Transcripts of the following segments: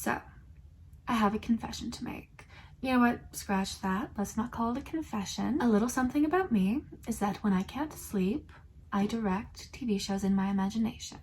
So, I have a confession to make. You know what? Scratch that. Let's not call it a confession. A little something about me is that when I can't sleep, I direct TV shows in my imagination.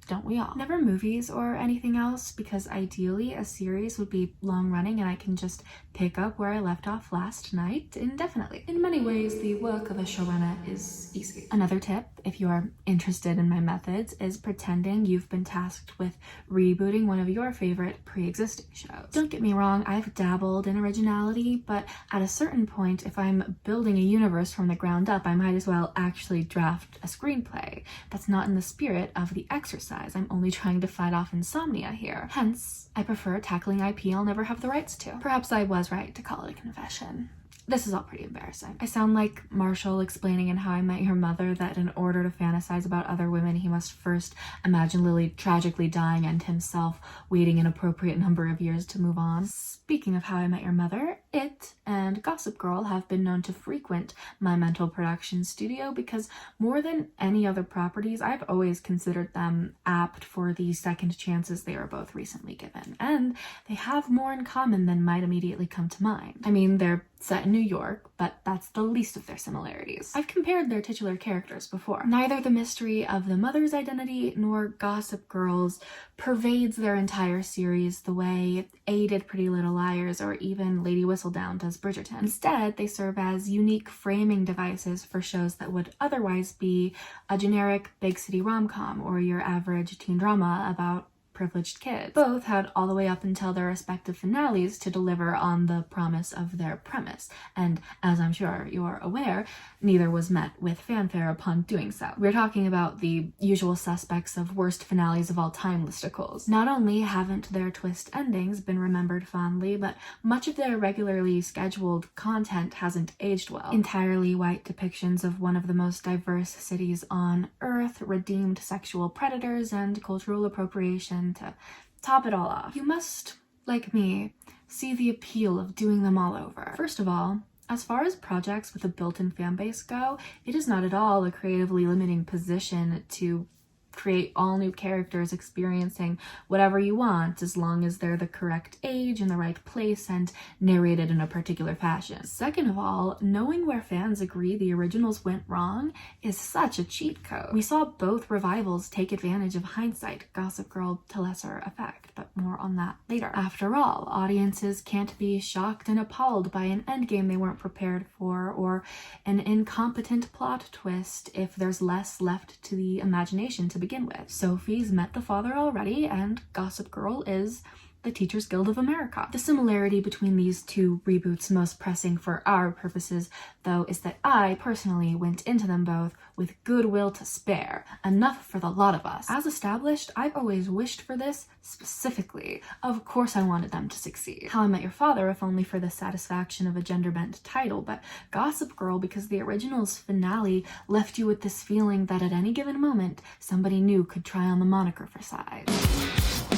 Don't we all? Never movies or anything else, because ideally a series would be long running and I can just pick up where I left off last night indefinitely. In many ways, the work of a showrunner is easy. Another tip, if you are interested in my methods, is pretending you've been tasked with rebooting one of your favorite pre-existing shows. Don't get me wrong, I've dabbled in originality, but at a certain point, if I'm building a universe from the ground up, I might as well actually draft a screenplay. That's not in the spirit of the exercise. I'm only trying to fight off insomnia here. Hence, I prefer tackling IP I'll never have the rights to. Perhaps I was right to call it a confession. This is all pretty embarrassing. I sound like Marshall explaining in How I Met Your Mother that in order to fantasize about other women, he must first imagine Lily tragically dying and himself waiting an appropriate number of years to move on. Speaking of How I Met Your Mother, It and Gossip Girl have been known to frequent my mental production studio because more than any other properties, I've always considered them apt for the second chances they were both recently given. And they have more in common than might immediately come to mind. I mean, they're set in New York, but that's the least of their similarities. I've compared their titular characters before. Neither the mystery of the mother's identity nor Gossip Girl's pervades their entire series the way A did Pretty Little Liars or even Lady Whistledown does Bridgerton. Instead, they serve as unique framing devices for shows that would otherwise be a generic big city rom-com or your average teen drama about privileged kids. Both had all the way up until their respective finales to deliver on the promise of their premise, and as I'm sure you're aware, neither was met with fanfare upon doing so. We're talking about the usual suspects of worst finales of all time listicles. Not only haven't their twist endings been remembered fondly, but much of their regularly scheduled content hasn't aged well. Entirely white depictions of one of the most diverse cities on Earth, redeemed sexual predators, and cultural appropriation to top it all off. You must, like me, see the appeal of doing them all over. First of all, as far as projects with a built-in fanbase go, it is not at all a creatively limiting position to create all new characters experiencing whatever you want as long as they're the correct age in the right place and narrated in a particular fashion. Second of all, knowing where fans agree the originals went wrong is such a cheat code. We saw both revivals take advantage of hindsight, Gossip Girl to lesser effect, but more on that later. After all, audiences can't be shocked and appalled by an endgame they weren't prepared for or an incompetent plot twist if there's less left to the imagination to begin with. Sophie's met the father already, and Gossip Girl is the Teachers Guild of America. The similarity between these two reboots most pressing for our purposes, though, is that I personally went into them both with goodwill to spare, enough for the lot of us. As established, I've always wished for this specifically. Of course I wanted them to succeed. How I Met Your Father, if only for the satisfaction of a gender-bent title, but Gossip Girl because the original's finale left you with this feeling that at any given moment, somebody new could try on the moniker for size.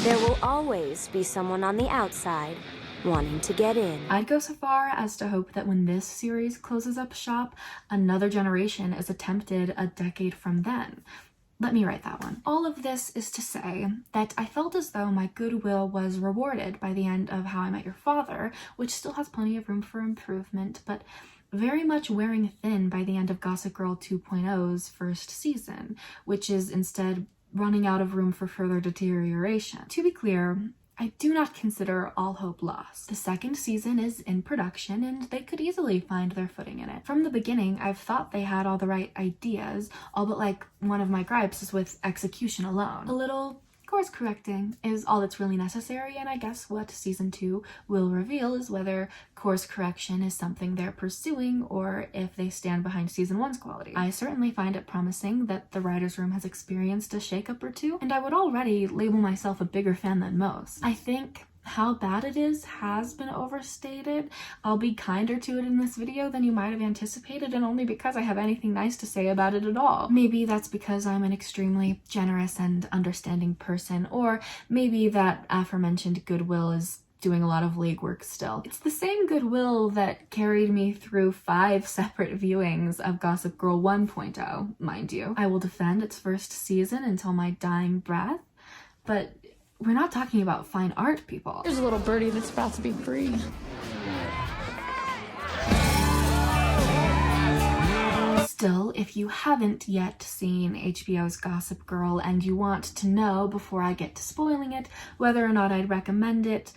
There will always be someone on the outside wanting to get in. I'd go so far as to hope that when this series closes up shop, another generation is attempted a decade from then. Let me write that one. All of this is to say that I felt as though my goodwill was rewarded by the end of How I Met Your Father, which still has plenty of room for improvement, but very much wearing thin by the end of Gossip Girl 2.0's first season, which is instead running out of room for further deterioration. To be clear, I do not consider all hope lost. The second season is in production and they could easily find their footing in it. From the beginning, I've thought they had all the right ideas, all but like one of my gripes is with execution alone. A little course correcting is all that's really necessary, and I guess what season 2 will reveal is whether course correction is something they're pursuing or if they stand behind season 1's quality. I certainly find it promising that the writer's room has experienced a shakeup or two, and I would already label myself a bigger fan than most. I think how bad it is has been overstated. I'll be kinder to it in this video than you might have anticipated, and only because I have anything nice to say about it at all. Maybe that's because I'm an extremely generous and understanding person, or maybe that aforementioned goodwill is doing a lot of legwork still. It's the same goodwill that carried me through 5 separate viewings of Gossip Girl 1.0, mind you. I will defend its first season until my dying breath, but we're not talking about fine art, people. There's a little birdie that's about to be free. Still, if you haven't yet seen HBO's Gossip Girl and you want to know, before I get to spoiling it, whether or not I'd recommend it,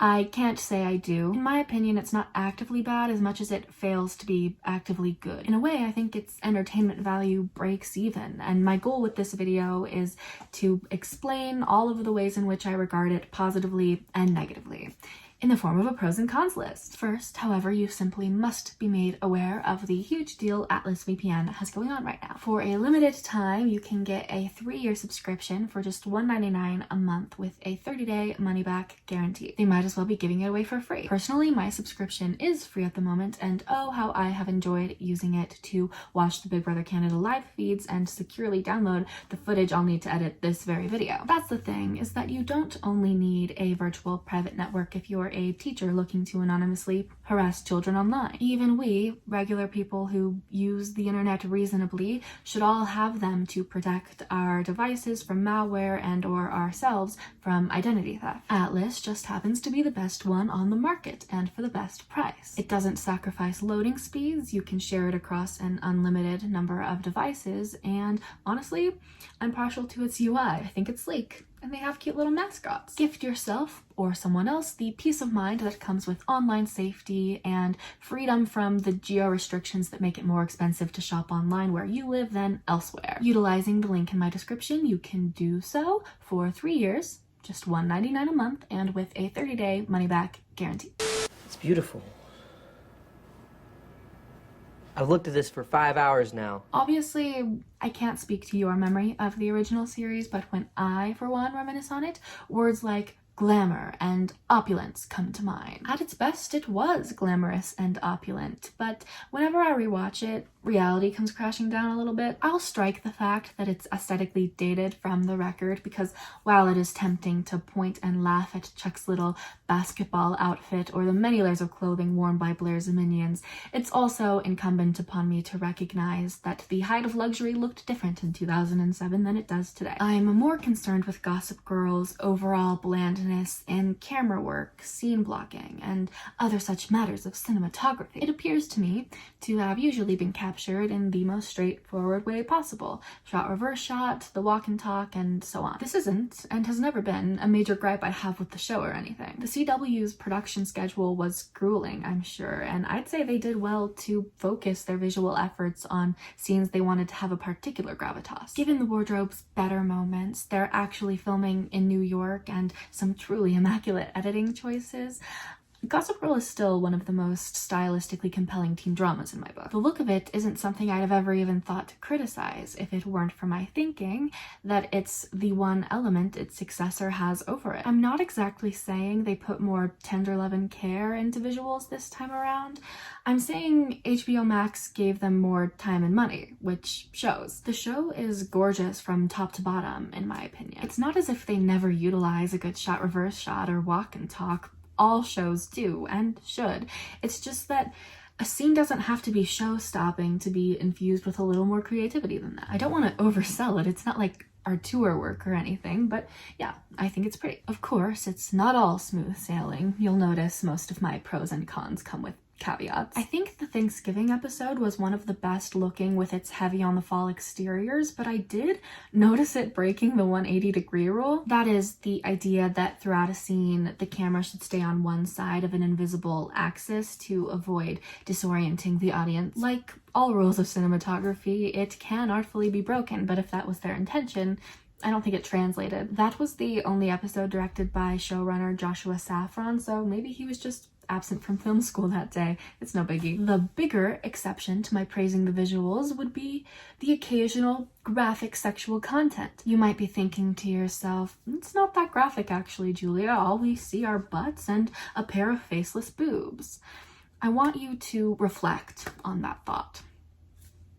I can't say I do. In my opinion, it's not actively bad as much as it fails to be actively good. In a way, I think its entertainment value breaks even, and my goal with this video is to explain all of the ways in which I regard it positively and negatively, in the form of a pros and cons list. First, however, you simply must be made aware of the huge deal Atlas VPN has going on right now. For a limited time, you can get a 3-year subscription for just $1.99 a month with a 30-day money-back guarantee. They might as well be giving it away for free. Personally, my subscription is free at the moment, and oh, how I have enjoyed using it to watch the Big Brother Canada live feeds and securely download the footage I'll need to edit this very video. That's the thing, is that you don't only need a virtual private network if you're a teacher looking to anonymously harass children online. Even we, regular people who use the internet reasonably, should all have them to protect our devices from malware and or ourselves from identity theft. Atlas just happens to be the best one on the market and for the best price. It doesn't sacrifice loading speeds, you can share it across an unlimited number of devices, and honestly, I'm partial to its UI. I think it's sleek, and they have cute little mascots. Gift yourself or someone else the peace of mind that comes with online safety and freedom from the geo restrictions that make it more expensive to shop online where you live than elsewhere. Utilizing the link in my description, you can do so for 3 years, just $1.99 a month, and with a 30-day money-back guarantee. It's beautiful. I've looked at this for 5 hours now. Obviously, I can't speak to your memory of the original series, but when I, for one, reminisce on it, words like glamour and opulence come to mind. At its best, it was glamorous and opulent, but whenever I rewatch it, reality comes crashing down a little bit. I'll strike the fact that it's aesthetically dated from the record, because while it is tempting to point and laugh at Chuck's little basketball outfit or the many layers of clothing worn by Blair's minions, it's also incumbent upon me to recognize that the height of luxury looked different in 2007 than it does today. I'm more concerned with Gossip Girl's overall blandness in camera work, scene blocking, and other such matters of cinematography. It appears to me to have usually been captured in the most straightforward way possible. Shot, reverse shot, the walk and talk, and so on. This isn't, and has never been, a major gripe I have with the show or anything. The CW's production schedule was grueling, I'm sure, and I'd say they did well to focus their visual efforts on scenes they wanted to have a particular gravitas. Given the wardrobe's better moments, they're actually filming in New York, and some truly immaculate editing choices, Gossip Girl is still one of the most stylistically compelling teen dramas in my book. The look of it isn't something I'd have ever even thought to criticize if it weren't for my thinking that it's the one element its successor has over it. I'm not exactly saying they put more tender love and care into visuals this time around. I'm saying HBO Max gave them more time and money, which shows. The show is gorgeous from top to bottom, in my opinion. It's not as if they never utilize a good shot, reverse shot, or walk and talk. All shows do and should. It's just that a scene doesn't have to be show-stopping to be infused with a little more creativity than that. I don't want to oversell it. It's not like our tour work or anything, but yeah, I think it's pretty. Of course, it's not all smooth sailing. You'll notice most of my pros and cons come with caveats. I think the Thanksgiving episode was one of the best looking with its heavy on the fall exteriors, but I did notice it breaking the 180-degree rule. That is the idea that throughout a scene, the camera should stay on one side of an invisible axis to avoid disorienting the audience. Like all rules of cinematography, it can artfully be broken, but if that was their intention, I don't think it translated. That was the only episode directed by showrunner Joshua Safran, so maybe he was just absent from film school that day. It's no biggie. The bigger exception to my praising the visuals would be the occasional graphic sexual content. You might be thinking to yourself, it's not that graphic actually, Julia. All we see are butts and a pair of faceless boobs. I want you to reflect on that thought.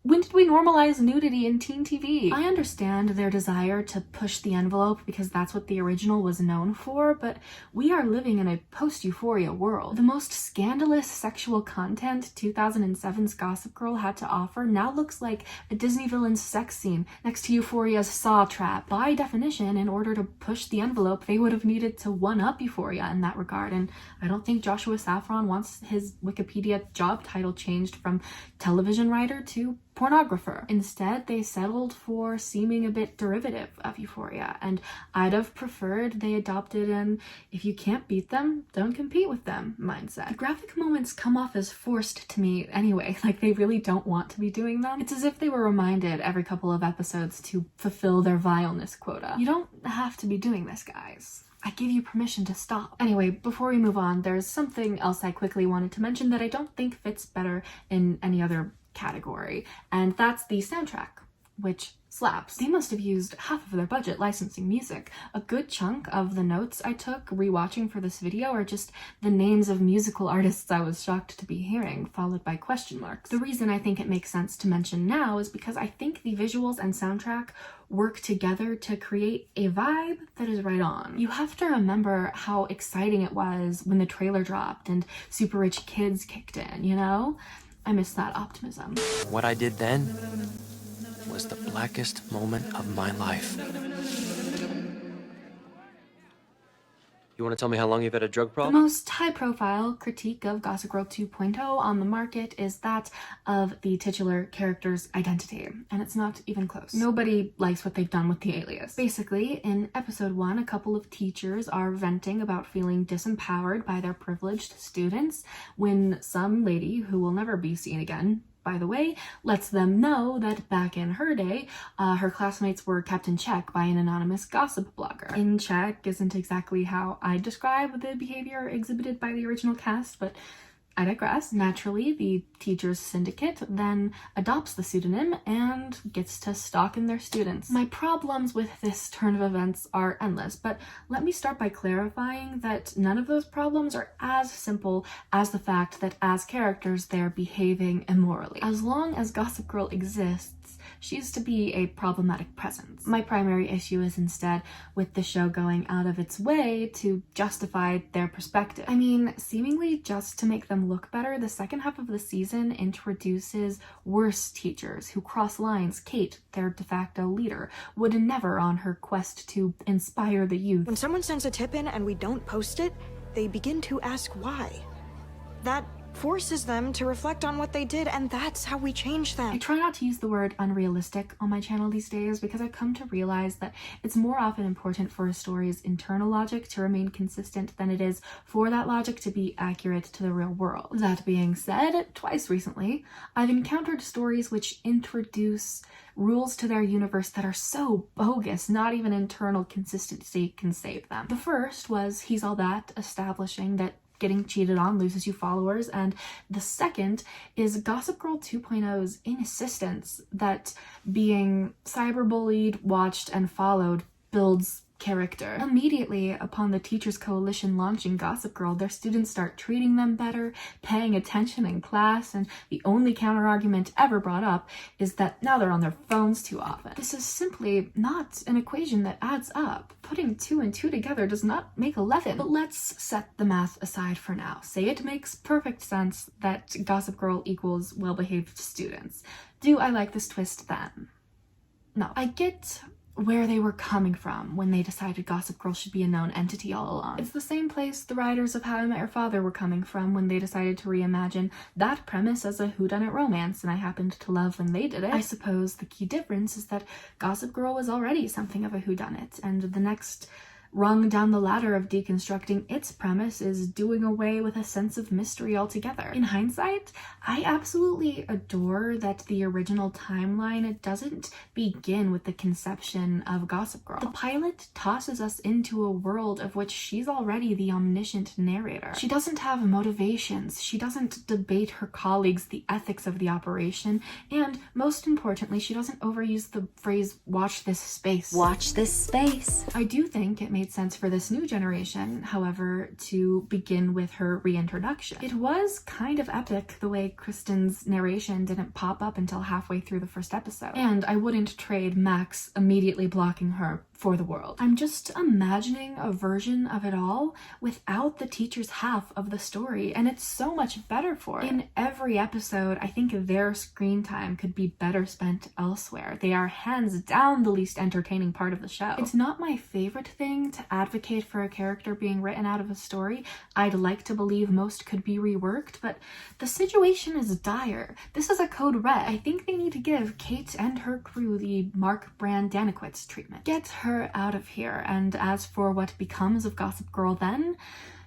When did we normalize nudity in teen TV? I understand their desire to push the envelope because that's what the original was known for, but we are living in a post-Euphoria world. The most scandalous sexual content 2007's Gossip Girl had to offer now looks like a Disney villain's sex scene next to Euphoria's saw trap. By definition, in order to push the envelope, they would have needed to one-up Euphoria in that regard, and I don't think Joshua Safran wants his Wikipedia job title changed from television writer to pornographer. Instead, they settled for seeming a bit derivative of Euphoria, and I'd have preferred they adopted an if you can't beat them, don't compete with them mindset. The graphic moments come off as forced to me anyway, like they really don't want to be doing them. It's as if they were reminded every couple of episodes to fulfill their vileness quota. You don't have to be doing this, guys. I give you permission to stop. Anyway, before we move on, there's something else I quickly wanted to mention that I don't think fits better in any other category, and that's the soundtrack, which slaps. They must have used half of their budget licensing music. A good chunk of the notes I took rewatching for this video are just the names of musical artists I was shocked to be hearing, followed by question marks. The reason I think it makes sense to mention now is because I think the visuals and soundtrack work together to create a vibe that is right on. You have to remember how exciting it was when the trailer dropped and Super Rich Kids kicked in, you know? I miss that optimism. What I did then was the blackest moment of my life. You want to tell me how long you've had a drug The problem? most high-profile critique of Gossip Girl 2.0 on the market is that of the titular character's identity, and it's not even close. Nobody likes what they've done with the alias. Basically, in episode 1, a couple of teachers are venting about feeling disempowered by their privileged students when some lady, who will never be seen again, by the way, lets them know that back in her day, her classmates were kept in check by an anonymous gossip blogger. In check isn't exactly how I describe the behavior exhibited by the original cast, but I digress. Naturally, the teacher's syndicate then adopts the pseudonym and gets to stalk in their students. My problems with this turn of events are endless, but let me start by clarifying that none of those problems are as simple as the fact that as characters they're behaving immorally. As long as Gossip Girl exists, she's to be a problematic presence. My primary issue is instead with the show going out of its way to justify their perspective. I mean, seemingly just to make them look better, the second half of the season introduces worse teachers who cross lines. Kate, their de facto leader, would never on her quest to inspire the youth. When someone sends a tip in and we don't post it, they begin to ask why. That forces them to reflect on what they did, and that's how we change them. I try not to use the word unrealistic on my channel these days because I've come to realize that it's more often important for a story's internal logic to remain consistent than it is for that logic to be accurate to the real world. That being said, twice recently, I've encountered stories which introduce rules to their universe that are so bogus, not even internal consistency can save them. The first was He's All That, establishing that getting cheated on loses you followers, and the second is Gossip Girl 2.0's insistence that being cyberbullied, watched, and followed builds character. Immediately upon the Teachers Coalition launching Gossip Girl, their students start treating them better, paying attention in class, and the only counter-argument ever brought up is that now they're on their phones too often. This is simply not an equation that adds up. Putting 2 and 2 together does not make 11. But let's set the math aside for now. Say it makes perfect sense that Gossip Girl equals well-behaved students. Do I like this twist then? No. I get where they were coming from when they decided Gossip Girl should be a known entity all along. It's the same place the writers of How I Met Your Father were coming from when they decided to reimagine that premise as a whodunit romance, and I happened to love when they did it. I suppose the key difference is that Gossip Girl was already something of a whodunit, and the next rung down the ladder of deconstructing its premise is doing away with a sense of mystery altogether. In hindsight, I absolutely adore that the original timeline doesn't begin with the conception of Gossip Girl. The pilot tosses us into a world of which she's already the omniscient narrator. She doesn't have motivations, she doesn't debate her colleagues the ethics of the operation, and most importantly, she doesn't overuse the phrase, watch this space. Watch this space. I do think it made sense for this new generation, however, to begin with her reintroduction. It was kind of epic the way Kristen's narration didn't pop up until halfway through the first episode, and I wouldn't trade Max immediately blocking her for the world. I'm just imagining a version of it all without the teacher's half of the story, and it's so much better for it. In every episode, I think their screen time could be better spent elsewhere. They are hands down the least entertaining part of the show. It's not my favorite thing to advocate for a character being written out of a story. I'd like to believe most could be reworked, but the situation is dire. This is a code red. I think they need to give Kate and her crew the Mark Brandanowitz treatment. Get her out of here, and as for what becomes of Gossip Girl then,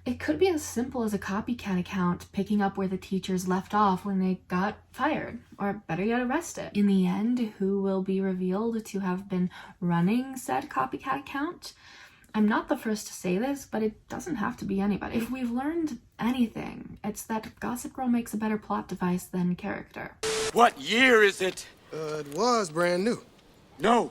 it could be as simple as a copycat account picking up where the teachers left off when they got fired, or better yet, arrested. In the end, who will be revealed to have been running said copycat account? I'm not the first to say this, but it doesn't have to be anybody. If we've learned anything, it's that Gossip Girl makes a better plot device than character. What year is it? It was brand new. No.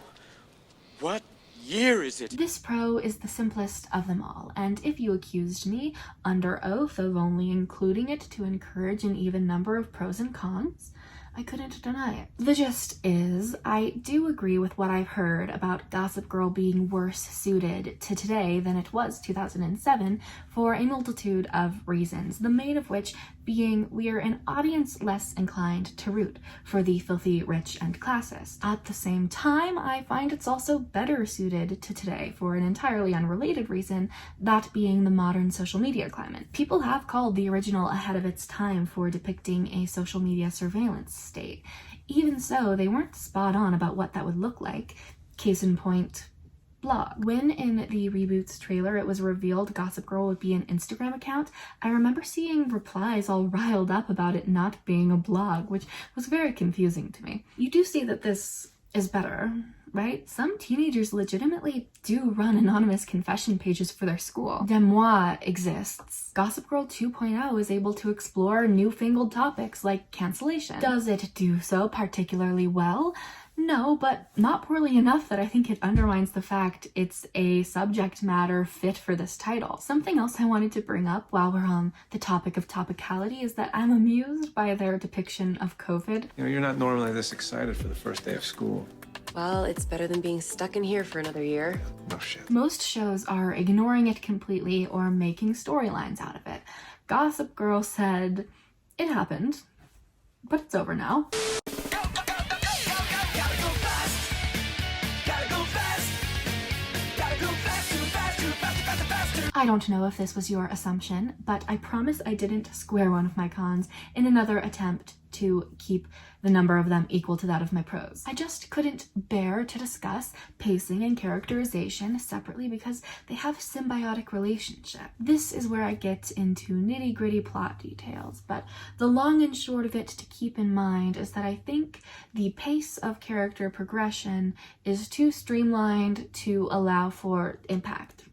What year is it? This pro is the simplest of them all, and if you accused me under oath of only including it to encourage an even number of pros and cons, I couldn't deny it. The gist is, I do agree with what I've heard about Gossip Girl being worse suited to today than it was 2007 for a multitude of reasons, the main of which being we're an audience less inclined to root for the filthy rich and classist. At the same time, I find it's also better suited to today for an entirely unrelated reason, that being the modern social media climate. People have called the original ahead of its time for depicting a social media surveillance state. Even so, they weren't spot on about what that would look like. Case in point, blog. When in the reboots trailer it was revealed Gossip Girl would be an Instagram account, I remember seeing replies all riled up about it not being a blog, which was very confusing to me. You do see that this is better, right? Some teenagers legitimately do run anonymous confession pages for their school. Demois exists. Gossip Girl 2.0 is able to explore newfangled topics like cancellation. Does it do so particularly well? No, but not poorly enough that I think it undermines the fact it's a subject matter fit for this title. Something else I wanted to bring up while we're on the topic of topicality is that I'm amused by their depiction of COVID. You know, you're not normally this excited for the first day of school. Well, it's better than being stuck in here for another year. No shit. Most shows are ignoring it completely or making storylines out of it. Gossip Girl said, it happened, but it's over now. I don't know if this was your assumption, but I promise I didn't square one of my cons in another attempt to keep the number of them equal to that of my pros. I just couldn't bear to discuss pacing and characterization separately because they have symbiotic relationship. This is where I get into nitty-gritty plot details, but the long and short of it to keep in mind is that I think the pace of character progression is too streamlined to allow for impact.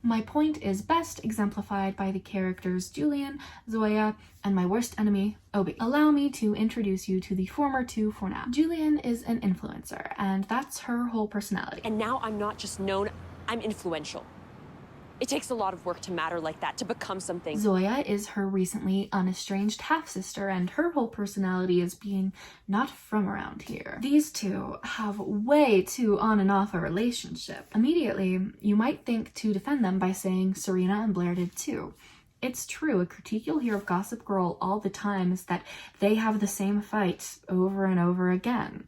My point is best exemplified by the characters Julian, Zoya, and my worst enemy, Obi. Allow me to introduce you to the former two for now. Julian is an influencer, and that's her whole personality. And now I'm not just known, I'm influential. It takes a lot of work to matter like that, to become something. Zoya is her recently unestranged half-sister, and her whole personality is being not from around here. These two have way too on and off a relationship. Immediately, you might think to defend them by saying Serena and Blair did too. It's true, a critique you'll hear of Gossip Girl all the time is that they have the same fight over and over again.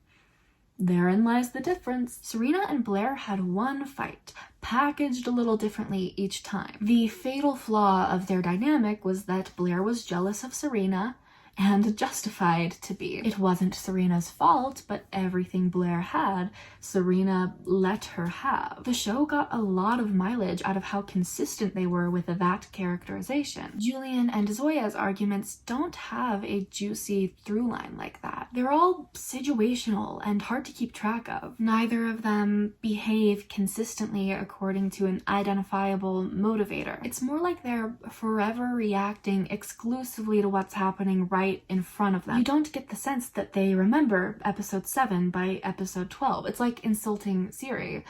Therein lies the difference. Serena and Blair had one fight, packaged a little differently each time. The fatal flaw of their dynamic was that Blair was jealous of Serena, and justified to be. It wasn't Serena's fault, but everything Blair had, Serena let her have. The show got a lot of mileage out of how consistent they were with that characterization. Julian and Zoya's arguments don't have a juicy through line like that. They're all situational and hard to keep track of. Neither of them behave consistently according to an identifiable motivator. It's more like they're forever reacting exclusively to what's happening right in front of them. You don't get the sense that they remember episode 7 by episode 12. It's like insulting Siri.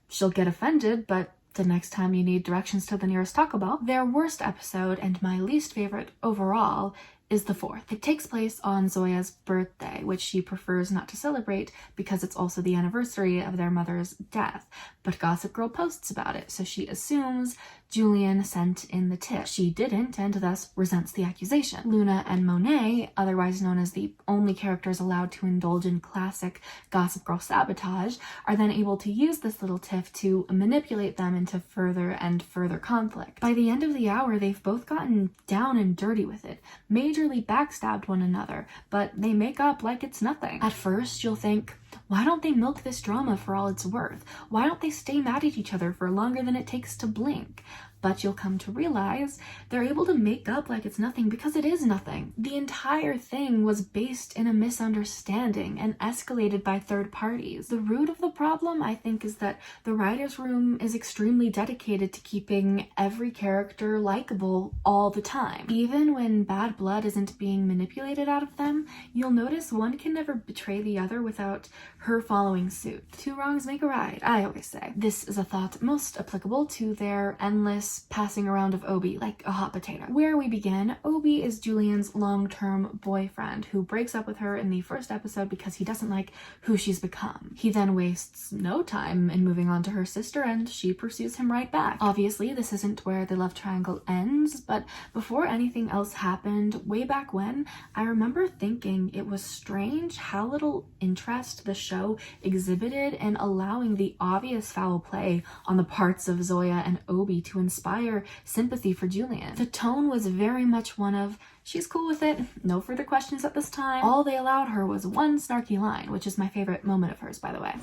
She'll get offended, but the next time you need directions to the nearest Taco Bell. Their worst episode, and my least favorite overall, is the 4th. It takes place on Zoya's birthday, which she prefers not to celebrate because it's also the anniversary of their mother's death. But Gossip Girl posts about it, so she assumes Julian sent in the tip. She didn't, and thus resents the accusation. Luna and Monet, otherwise known as the only characters allowed to indulge in classic Gossip Girl sabotage, are then able to use this little tiff to manipulate them into further and further conflict. By the end of the hour, they've both gotten down and dirty with it, majorly backstabbed one another, but they make up like it's nothing. At first, you'll think, why don't they milk this drama for all it's worth? Why don't they stay mad at each other for longer than it takes to blink? But you'll come to realize they're able to make up like it's nothing because it is nothing. The entire thing was based in a misunderstanding and escalated by third parties. The root of the problem, I think, is that the writer's room is extremely dedicated to keeping every character likable all the time. Even when bad blood isn't being manipulated out of them, you'll notice one can never betray the other without her following suit. 2 wrongs make a right, I always say. This is a thought most applicable to their endless passing around of Obi like a hot potato. Where we begin, Obi is Julian's long-term boyfriend who breaks up with her in the first episode because he doesn't like who she's become. He then wastes no time in moving on to her sister, and she pursues him right back. Obviously, this isn't where the love triangle ends, but before anything else happened, way back when, I remember thinking it was strange how little interest the show exhibited in allowing the obvious foul play on the parts of Zoya and Obi to inspire sympathy for Julian. The tone was very much one of, she's cool with it, no further questions at this time. All they allowed her was one snarky line, which is my favorite moment of hers, by the way.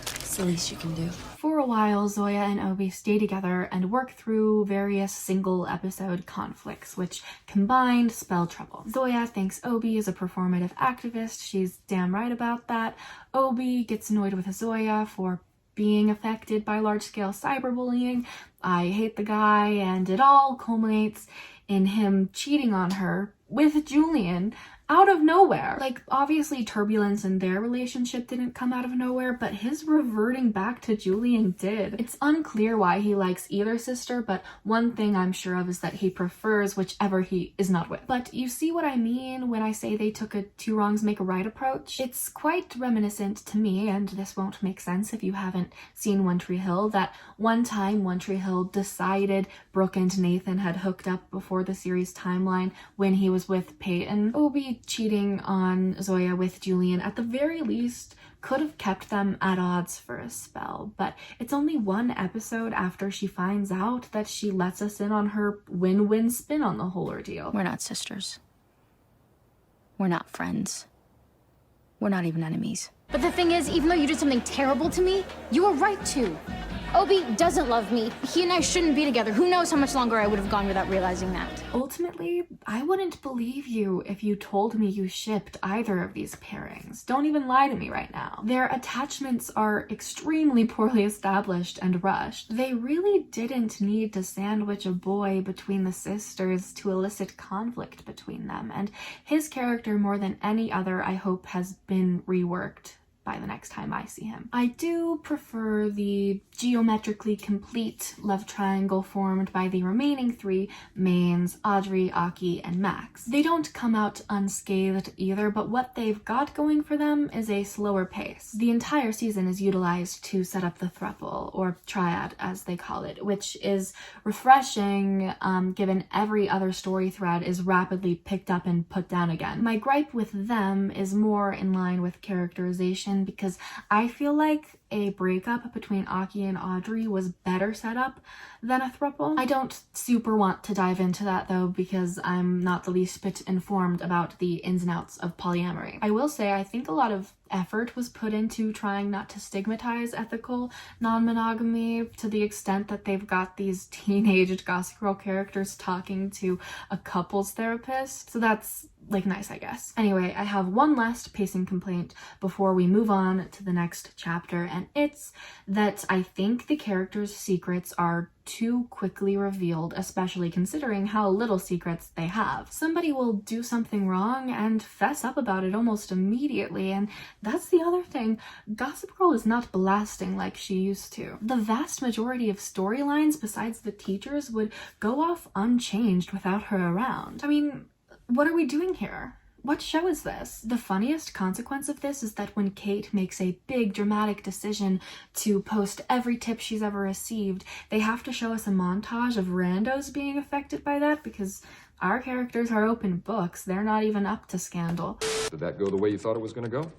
It's the least you can do. For a while, Zoya and Obi stay together and work through various single episode conflicts, which combined spell trouble. Zoya thinks Obi is a performative activist. She's damn right about that. Obi gets annoyed with Zoya for being affected by large-scale cyberbullying. I hate the guy, and it all culminates in him cheating on her with Julian out of nowhere. Like, obviously turbulence in their relationship didn't come out of nowhere, but his reverting back to Julian did. It's unclear why he likes either sister, but one thing I'm sure of is that he prefers whichever he is not with. But you see what I mean when I say they took a 2 wrongs make a right approach? It's quite reminiscent to me, and this won't make sense if you haven't seen One Tree Hill, that one time One Tree Hill decided Brooke and Nathan had hooked up before the series timeline when he was with Peyton. Obi cheating on Zoya with Julian at the very least could have kept them at odds for a spell, but it's only one episode after she finds out that she lets us in on her win-win spin on the whole ordeal. We're not sisters. We're not friends. We're not even enemies. But the thing is, even though you did something terrible to me, you were right to. Obi doesn't love me. He and I shouldn't be together. Who knows how much longer I would have gone without realizing that. Ultimately, I wouldn't believe you if you told me you shipped either of these pairings. Don't even lie to me right now. Their attachments are extremely poorly established and rushed. They really didn't need to sandwich a boy between the sisters to elicit conflict between them, and his character, more than any other, I hope has been reworked by the next time I see him. I do prefer the geometrically complete love triangle formed by the remaining 3 mains, Audrey, Aki, and Max. They don't come out unscathed either, but what they've got going for them is a slower pace. The entire season is utilized to set up the throuple, or triad as they call it, which is refreshing given every other story thread is rapidly picked up and put down again. My gripe with them is more in line with characterization, because I feel like a breakup between Aki and Audrey was better set up than a throuple. I don't super want to dive into that though, because I'm not the least bit informed about the ins and outs of polyamory. I will say I think a lot of effort was put into trying not to stigmatize ethical non-monogamy to the extent that they've got these teenage Gossip Girl characters talking to a couples therapist. So that's like, nice, I guess. Anyway, I have one last pacing complaint before we move on to the next chapter, and it's that I think the characters' secrets are too quickly revealed, especially considering how little secrets they have. Somebody will do something wrong and fess up about it almost immediately, and that's the other thing. Gossip Girl is not blasting like she used to. The vast majority of storylines besides the teachers would go off unchanged without her around. I mean, what are we doing here? What show is this? The funniest consequence of this is that when Kate makes a big dramatic decision to post every tip she's ever received, they have to show us a montage of randos being affected by that because our characters are open books. They're not even up to scandal. Did that go the way you thought it was gonna go?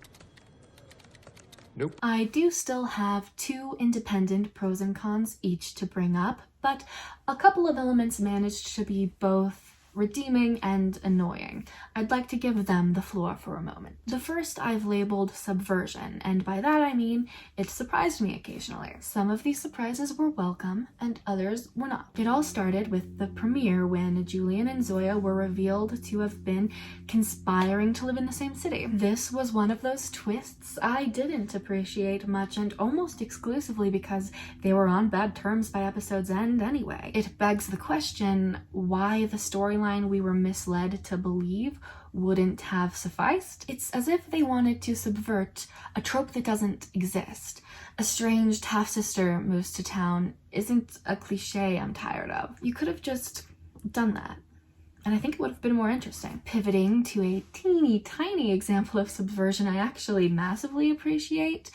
Nope. I do still have 2 independent pros and cons each to bring up, but a couple of elements managed to be both redeeming and annoying. I'd like to give them the floor for a moment. The first I've labeled subversion, and by that I mean it surprised me occasionally. Some of these surprises were welcome, and others were not. It all started with the premiere when Julian and Zoya were revealed to have been conspiring to live in the same city. This was one of those twists I didn't appreciate much, and almost exclusively because they were on bad terms by episode's end anyway. It begs the question why the storyline we were misled to believe wouldn't have sufficed. It's as if they wanted to subvert a trope that doesn't exist. A estranged half-sister moves to town isn't a cliche I'm tired of. You could have just done that, and I think it would have been more interesting. Pivoting to a teeny tiny example of subversion I actually massively appreciate.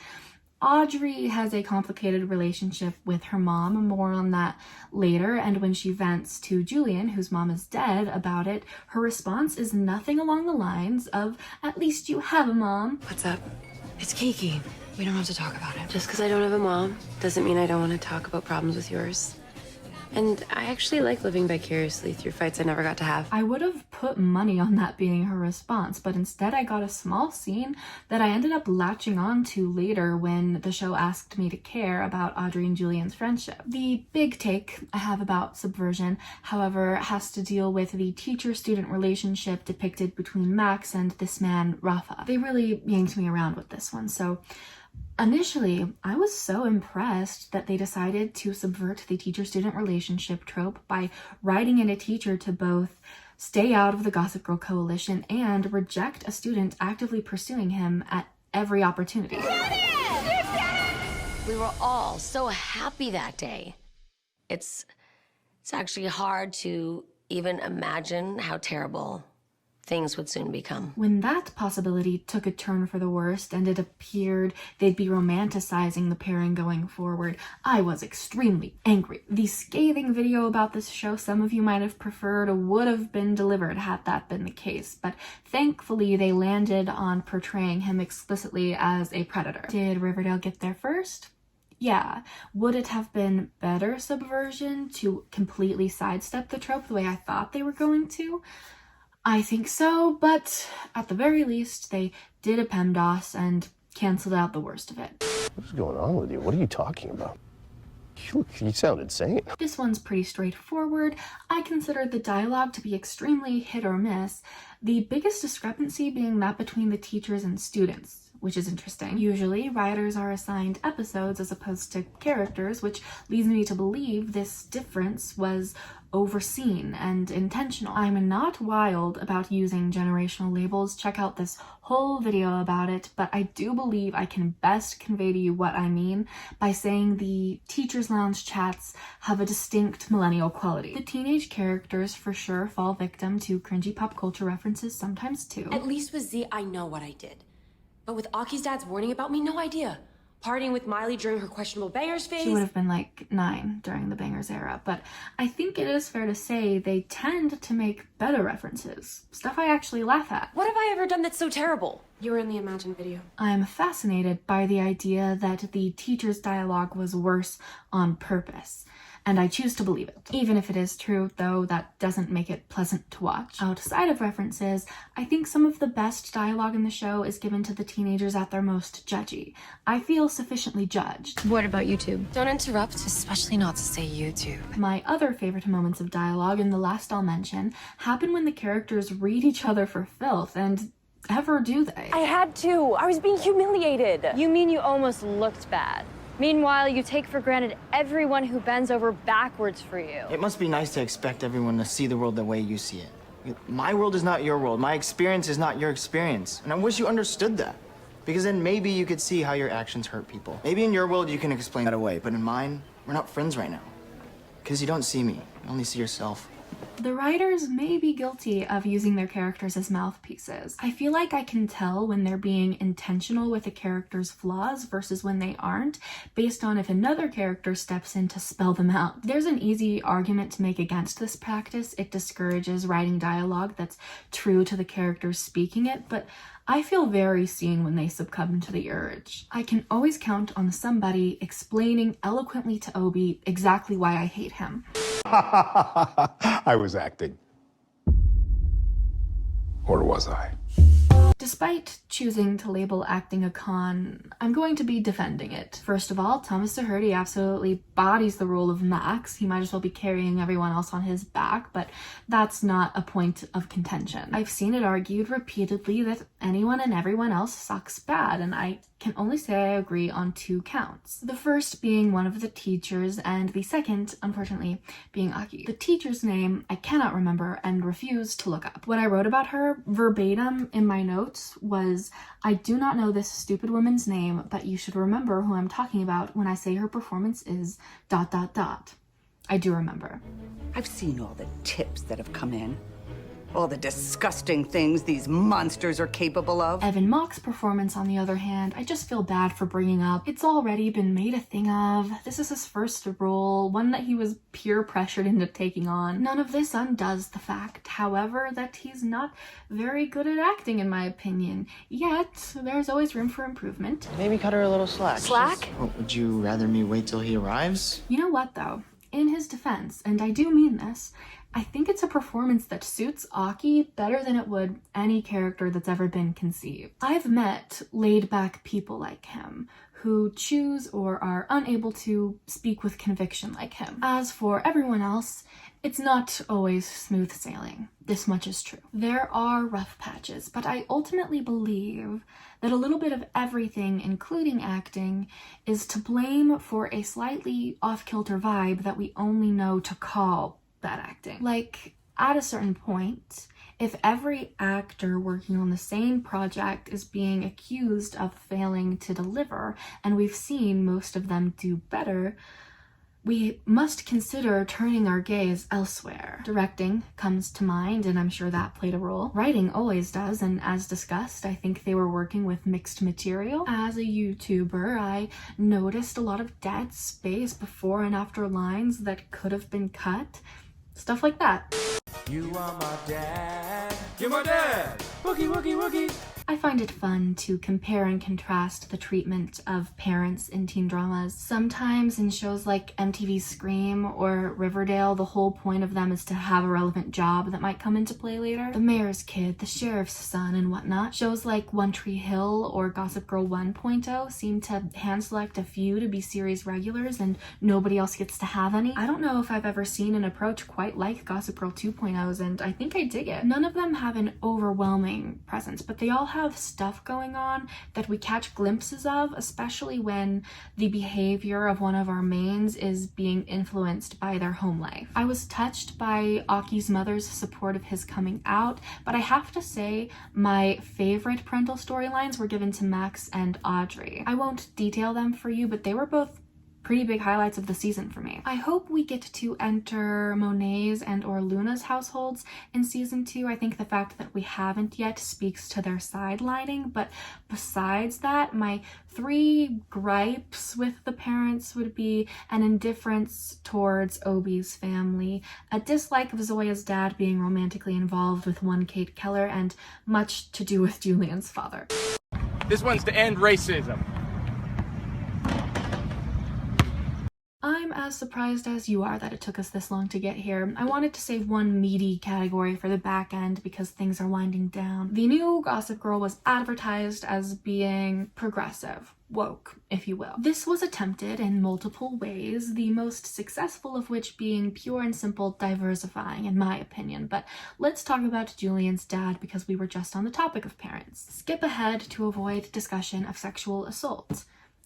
Audrey has a complicated relationship with her mom, more on that later, and when she vents to Julian, whose mom is dead, about it, her response is nothing along the lines of, "At least you have a mom." What's up? It's Kiki. We don't have to talk about it. Just because I don't have a mom doesn't mean I don't want to talk about problems with yours. And I actually like living vicariously through fights I never got to have. I would have put money on that being her response, but instead I got a small scene that I ended up latching on to later when the show asked me to care about Audrey and Julian's friendship. The big take I have about subversion, however, has to deal with the teacher-student relationship depicted between Max and this man, Rafa. They really yanked me around with this one, so initially, I was so impressed that they decided to subvert the teacher-student relationship trope by writing in a teacher to both stay out of the Gossip Girl coalition and reject a student actively pursuing him at every opportunity. We were all so happy that day. It's actually hard to even imagine how terrible things would soon become. When that possibility took a turn for the worst and it appeared they'd be romanticizing the pairing going forward, I was extremely angry. The scathing video about this show some of you might have preferred would have been delivered had that been the case, but thankfully they landed on portraying him explicitly as a predator. Did Riverdale get there first? Yeah. Would it have been better subversion to completely sidestep the trope the way I thought they were going to? I think so, but at the very least, they did a PEMDAS and canceled out the worst of it. What's going on with you? What are you talking about? You sound insane. This one's pretty straightforward. I consider the dialogue to be extremely hit or miss, the biggest discrepancy being that between the teachers and students, which is interesting. Usually, writers are assigned episodes as opposed to characters, which leads me to believe this difference was overseen and intentional. I'm not wild about using generational labels. Check out this whole video about it, but I do believe I can best convey to you what I mean by saying the Teachers Lounge chats have a distinct millennial quality. The teenage characters for sure fall victim to cringy pop culture references sometimes too. At least with Z, I know what I did. But with Aki's dad's warning about me, no idea. Partying with Miley during her questionable bangers phase. She would have been like 9 during the bangers era, but I think it is fair to say they tend to make better references. Stuff I actually laugh at. What have I ever done that's so terrible? You were in the Imagine video. I'm fascinated by the idea that the teacher's dialogue was worse on purpose. and I choose to believe it. Even if it is true, though, that doesn't make it pleasant to watch. Outside of references, I think some of the best dialogue in the show is given to the teenagers at their most judgy. I feel sufficiently judged. What about YouTube? Don't interrupt, especially not to say YouTube. My other favorite moments of dialogue, and the last I'll mention, happen when the characters read each other for filth, and ever do they? I had to. I was being humiliated. You mean you almost looked bad? Meanwhile, you take for granted everyone who bends over backwards for you. It must be nice to expect everyone to see the world the way you see it. My world is not your world. My experience is not your experience. And I wish you understood that. Because then maybe you could see how your actions hurt people. Maybe in your world you can explain that away, but in mine, we're not friends right now. Because you don't see me. You only see yourself. The writers may be guilty of using their characters as mouthpieces. I feel like I can tell when they're being intentional with a character's flaws versus when they aren't, based on if another character steps in to spell them out. There's an easy argument to make against this practice. It discourages writing dialogue that's true to the characters speaking it, but I feel very seen when they succumb to the urge. I can always count on somebody explaining eloquently to Obi exactly why I hate him. I was acting. Or was I? Despite choosing to label acting a con, I'm going to be defending it. First of all, Thomas Doherty absolutely bodies the role of Max. He might as well be carrying everyone else on his back, but that's not a point of contention. I've seen it argued repeatedly that anyone and everyone else sucks bad, and I can only say I agree on 2 counts. The first being one of the teachers, and the second, unfortunately, being Aki. The teacher's name I cannot remember and refuse to look up. What I wrote about her verbatim in my notes was, I do not know this stupid woman's name, but you should remember who I'm talking about when I say her performance is ... I do remember. I've seen all the tips that have come in. All the disgusting things these monsters are capable of. Evan Mock's performance, on the other hand, I just feel bad for bringing up. It's already been made a thing of. This is his first role, one that he was peer pressured into taking on. None of this undoes the fact, however, that he's not very good at acting, in my opinion. Yet, there's always room for improvement. Maybe cut her a little slack. Slack? Oh, would you rather me wait till he arrives? You know what, though? In his defense, and I do mean this, I think it's a performance that suits Aki better than it would any character that's ever been conceived. I've met laid-back people like him who choose or are unable to speak with conviction like him. As for everyone else, it's not always smooth sailing. This much is true. There are rough patches, but I ultimately believe that a little bit of everything, including acting, is to blame for a slightly off-kilter vibe that we only know to call bad acting. Like, at a certain point, if every actor working on the same project is being accused of failing to deliver, and we've seen most of them do better, we must consider turning our gaze elsewhere. Directing comes to mind, and I'm sure that played a role. Writing always does, and as discussed, I think they were working with mixed material. As a YouTuber, I noticed a lot of dead space before and after lines that could have been cut. Stuff like that. You are my dad. You're my dad. Wookie, wookie, wookie. I find it fun to compare and contrast the treatment of parents in teen dramas. Sometimes in shows like MTV's Scream or Riverdale, the whole point of them is to have a relevant job that might come into play later. The mayor's kid, the sheriff's son, and whatnot. Shows like One Tree Hill or Gossip Girl 1.0 seem to hand select a few to be series regulars and nobody else gets to have any. I don't know if I've ever seen an approach quite like Gossip Girl 2.0's, and I think I dig it. None of them have an overwhelming presence, but they all have stuff going on that we catch glimpses of, especially when the behavior of one of our mains is being influenced by their home life. I was touched by Aki's mother's support of his coming out, but I have to say my favorite parental storylines were given to Max and Audrey. I won't detail them for you, but they were both pretty big highlights of the season for me. I hope we get to enter Monet's and or Luna's households in season 2. I think the fact that we haven't yet speaks to their sidelining, but besides that, my 3 gripes with the parents would be an indifference towards Obi's family, a dislike of Zoya's dad being romantically involved with one Kate Keller, and much to do with Julian's father. This one's to end racism. I'm as surprised as you are that it took us this long to get here. I wanted to save one meaty category for the back end because things are winding down. The new Gossip Girl was advertised as being progressive, woke, if you will. This was attempted in multiple ways, the most successful of which being pure and simple diversifying, in my opinion. But let's talk about Julian's dad because we were just on the topic of parents. Skip ahead to avoid discussion of sexual assault.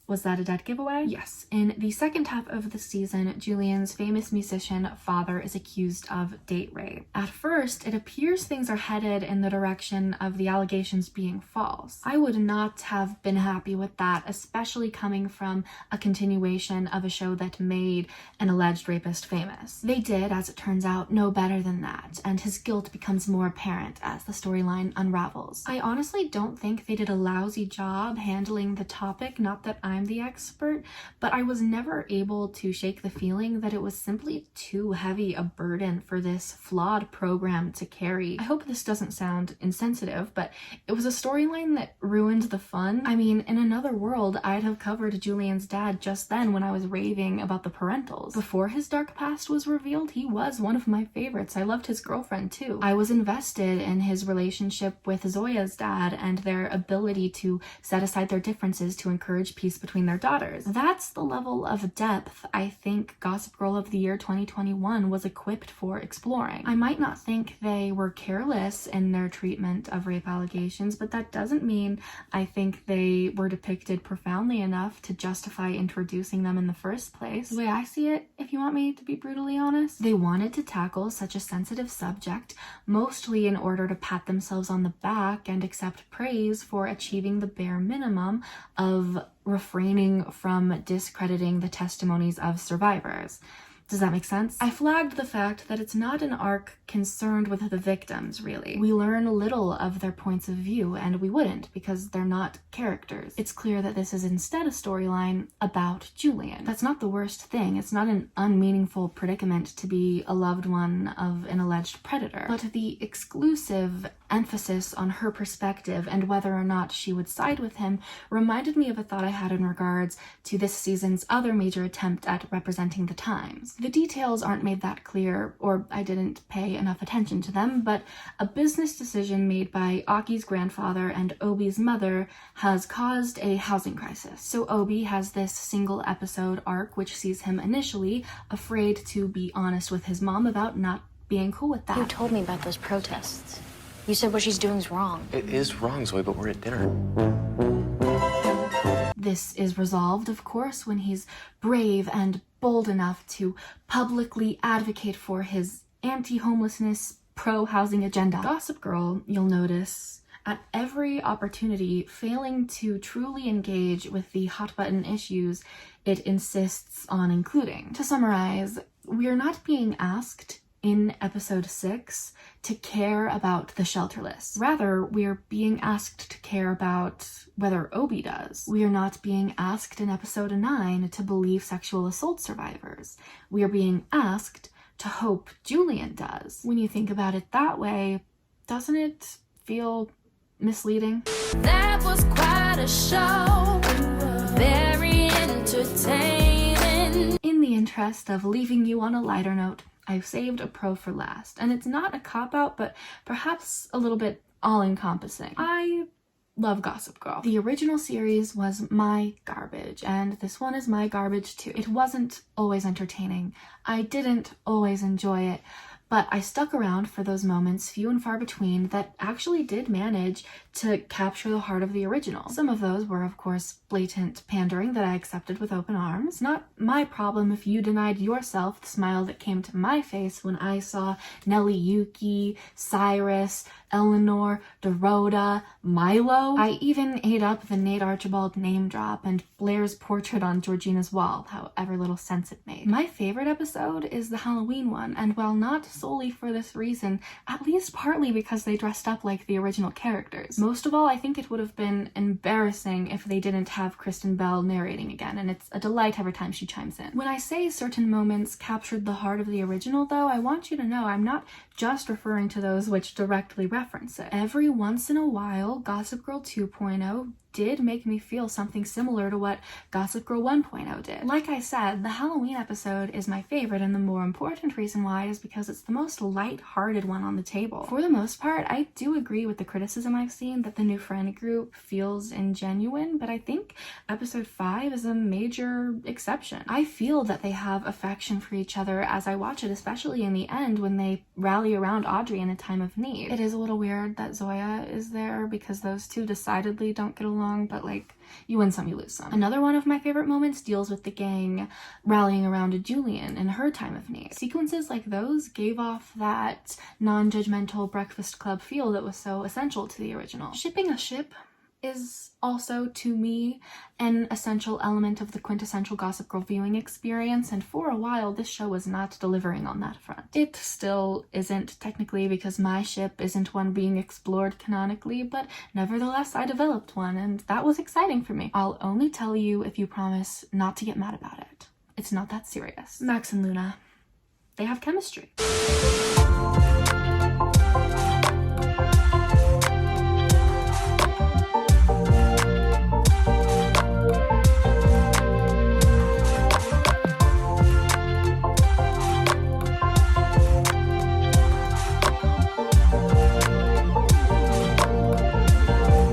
Was that a dead giveaway? Yes. In the second half of the season, Julian's famous musician father is accused of date rape. At first, it appears things are headed in the direction of the allegations being false. I would not have been happy with that, especially coming from a continuation of a show that made an alleged rapist famous. They did, as it turns out, know better than that, and his guilt becomes more apparent as the storyline unravels. I honestly don't think they did a lousy job handling the topic, not that I'm the expert, but I was never able to shake the feeling that it was simply too heavy a burden for this flawed program to carry. I hope this doesn't sound insensitive, but it was a storyline that ruined the fun. I mean, in another world, I'd have covered Julian's dad just then when I was raving about the parentals. Before his dark past was revealed, he was one of my favorites. I loved his girlfriend too. I was invested in his relationship with Zoya's dad and their ability to set aside their differences to encourage peace between their daughters. That's the level of depth I think Gossip Girl of the Year 2021 was equipped for exploring. I might not think they were careless in their treatment of rape allegations, but that doesn't mean I think they were depicted profoundly enough to justify introducing them in the first place. The way I see it, if you want me to be brutally honest, they wanted to tackle such a sensitive subject, mostly in order to pat themselves on the back and accept praise for achieving the bare minimum of refraining from discrediting the testimonies of survivors. Does that make sense? I flagged the fact that it's not an arc concerned with the victims, really. We learn little of their points of view, and we wouldn't because they're not characters. It's clear that this is instead a storyline about Julian. That's not the worst thing. It's not an unmeaningful predicament to be a loved one of an alleged predator. But the exclusive emphasis on her perspective and whether or not she would side with him reminded me of a thought I had in regards to this season's other major attempt at representing the times. The details aren't made that clear, or I didn't pay enough attention to them, but a business decision made by Aki's grandfather and Obi's mother has caused a housing crisis. So Obi has this single episode arc which sees him initially afraid to be honest with his mom about not being cool with that. You told me about those protests. You said what she's doing is wrong. It is wrong, Zoe, but we're at dinner. This is resolved, of course, when he's brave and bold enough to publicly advocate for his anti-homelessness, pro-housing agenda. Gossip Girl, you'll notice, at every opportunity, failing to truly engage with the hot-button issues it insists on including. To summarize, we're not being asked in episode 6 to care about the shelterless. Rather, we're being asked to care about whether Obi does. We are not being asked in episode 9 to believe sexual assault survivors. We are being asked to hope Julian does. When you think about it that way, doesn't it feel misleading? That was quite a show. Very entertaining. In the interest of leaving you on a lighter note, I've saved a pro for last, and it's not a cop-out, but perhaps a little bit all-encompassing. I love Gossip Girl. The original series was my garbage, and this one is my garbage too. It wasn't always entertaining. I didn't always enjoy it, but I stuck around for those moments, few and far between, that actually did manage to capture the heart of the original. Some of those were, of course, blatant pandering that I accepted with open arms. Not my problem if you denied yourself the smile that came to my face when I saw Nelly Yuki, Cyrus, Eleanor, Dorota, Milo. I even ate up the Nate Archibald name drop and Blair's portrait on Georgina's wall, however little sense it made. My favorite episode is the Halloween one, and while not solely for this reason, at least partly because they dressed up like the original characters. Most of all, I think it would have been embarrassing if they didn't have Kristen Bell narrating again, and it's a delight every time she chimes in. When I say certain moments captured the heart of the original, though, I want you to know I'm not just referring to those which directly reference it. Every once in a while, Gossip Girl 2.0 did make me feel something similar to what Gossip Girl 1.0 did. Like I said, the Halloween episode is my favorite, and the more important reason why is because it's the most light-hearted one on the table. For the most part, I do agree with the criticism I've seen that the new friend group feels ingenuine, but I think episode 5 is a major exception. I feel that they have affection for each other as I watch it, especially in the end when they rally around Audrey in a time of need. It is a little weird that Zoya is there because those two decidedly don't get along, but like, you win some, you lose some. Another one of my favorite moments deals with the gang rallying around a Julian in her time of need. Sequences like those gave off that non-judgmental Breakfast Club feel that was so essential to the original. Shipping a ship is also, to me, an essential element of the quintessential Gossip Girl viewing experience, and for a while this show was not delivering on that front. It still isn't technically, because my ship isn't one being explored canonically, but nevertheless I developed one, and that was exciting for me. I'll only tell you if you promise not to get mad about it. It's not that serious. Max and Luna, they have chemistry.